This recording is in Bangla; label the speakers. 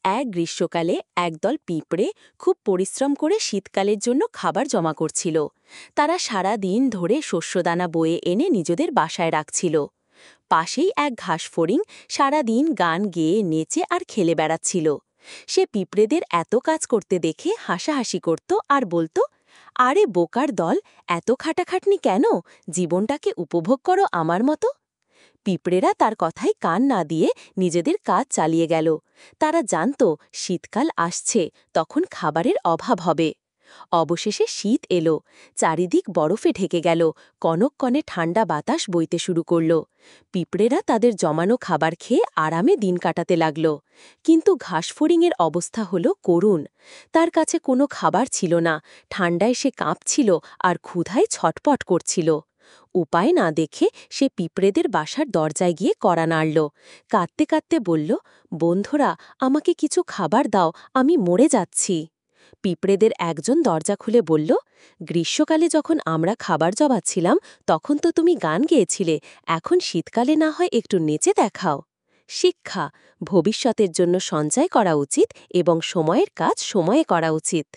Speaker 1: এক গ্রীষ্মকালে একদল পিঁপড়ে খুব পরিশ্রম করে শীতকালের জন্য খাবার জমা করছিল। তারা সারা দিন ধরে শস্যদানা বয়ে এনে নিজেদের বাসায় রাখছিল। পাশেই এক ঘাসফড়িং সারা দিন গান গেয়ে নেচে আর খেলে বেড়াচ্ছিল। সে পিঁপড়েদের এত কাজ করতে দেখে হাসাহাসি করত আর বলতো, আরে বোকার দল, এত খাটাখাটনি কেন? জীবনটাকে উপভোগ করো আমার মতো। পিঁপড়েরা তার কথায় কান না দিয়ে নিজেদের কাজ চালিয়ে গেল। তারা জানত শীতকাল আসছে, তখন খাবারের অভাব হবে। অবশেষে শীত এলো, চারিদিক বরফে ঢেকে গেল, কনকনে ঠান্ডা বাতাস বইতে শুরু করল। পিঁপড়েরা তাদের জমানো খাবার খেয়ে আরামে দিন কাটাতে লাগল। কিন্তু ঘাসফড়িংয়ের অবস্থা হল করুণ। তার কাছে কোনো খাবার ছিল না, ঠান্ডায় সে কাঁপছিল আর ক্ষুধায় ছটপট করছিল। উপায় না দেখে সে পিঁপড়েদের বাসার দরজায় গিয়ে কড়া নাড়ল। কাঁদতে কাঁদতে বলল, বন্ধুরা, আমাকে কিছু খাবার দাও, আমি মরে যাচ্ছি। পিঁপড়েদের একজন দরজা খুলে বলল, গ্রীষ্মকালে যখন আমরা খাবার জবাচ্ছিলাম তখন তো তুমি গান গেয়েছিলে, এখন শীতকালে না হয় একটু নেচে দেখাও। শিক্ষা: ভবিষ্যতের জন্য সঞ্চয় করা উচিত এবং সময়ের কাজ সময়ে করা উচিত।